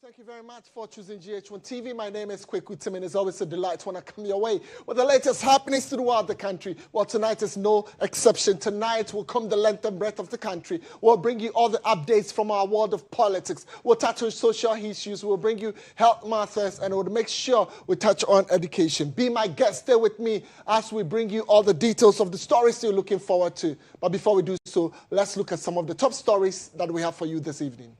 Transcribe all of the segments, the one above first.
Thank you very much for choosing GH1 TV. My name is Kweku. Temeng. It's always a delight when I come your way with the latest happenings throughout the country. Well, tonight is no exception. Tonight will come the length and breadth of the country. We'll bring you all the updates from our world of politics. We'll touch on social issues. We'll bring you health matters, and we'll make sure we touch on education. Be my guest. Stay with me as we bring you all the details of the stories you're looking forward to. But before we do so, let's look at some of the top stories that we have for you this evening.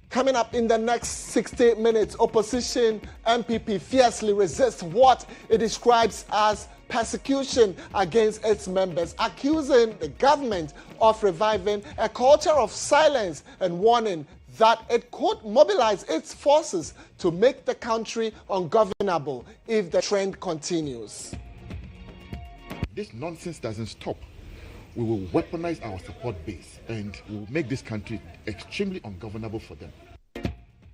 Coming up in the next 60 minutes, opposition MPP fiercely resists what it describes as persecution against its members, accusing the government of reviving a culture of silence and warning that it could mobilize its forces to make the country ungovernable if the trend continues. This nonsense doesn't stop. We will weaponize our support base and we will make this country extremely ungovernable for them.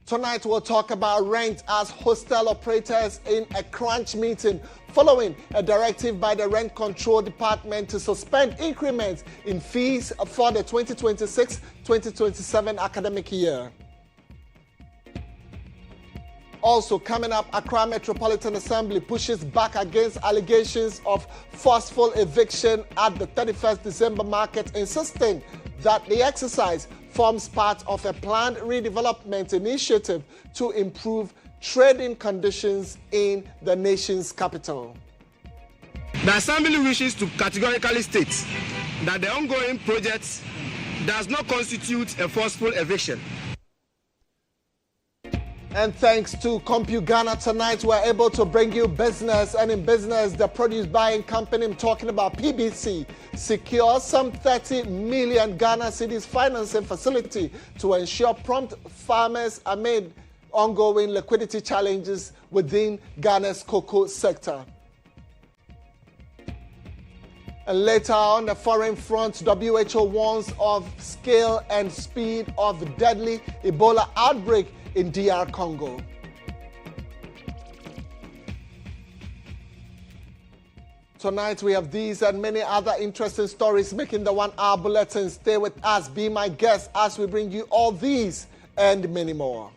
Tonight we'll talk about rent as hostel operators in a crunch meeting following a directive by the Rent Control Department to suspend increments in fees for the 2026-2027 academic year. Also coming up, Accra Metropolitan Assembly pushes back against allegations of forceful eviction at the 31st December market, insisting that the exercise forms part of a planned redevelopment initiative to improve trading conditions in the nation's capital. The Assembly wishes to categorically state that the ongoing project does not constitute a forceful eviction. And thanks to CompuGhana, tonight we're able to bring you business. And in business, the produce buying company, I'm talking about PBC, secures some 30 million Ghana cedis financing facility to ensure prompt farmers amid ongoing liquidity challenges within Ghana's cocoa sector. And later on the foreign front, WHO warns of scale and speed of deadly Ebola outbreak in DR Congo. Tonight we have these and many other interesting stories making the 1 hour bulletin. Stay with us, be my guest as we bring you all these and many more.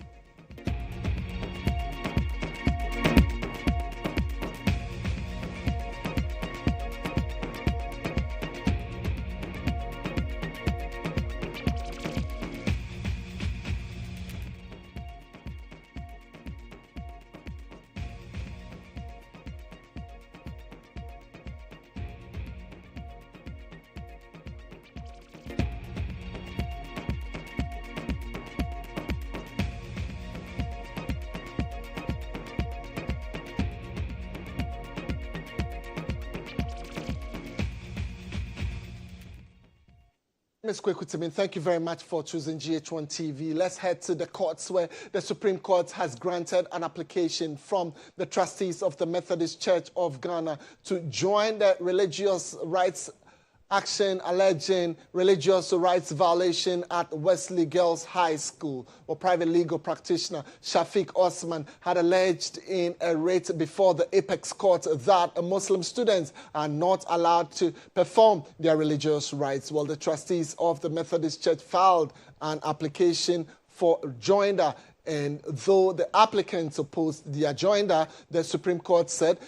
Ms. Kweku, thank you very much for choosing GH1 TV. Let's head to the courts where the Supreme Court has granted an application from the trustees of the Methodist Church of Ghana to join the religious rights action alleging religious rights violation at Wesley Girls High School. Well, private legal practitioner Shafiq Osman had alleged in a writ before the Apex Court that Muslim students are not allowed to perform their religious rights. Well, the trustees of the Methodist Church filed an application for joinder. And though the applicants opposed the adjoinder, the Supreme Court said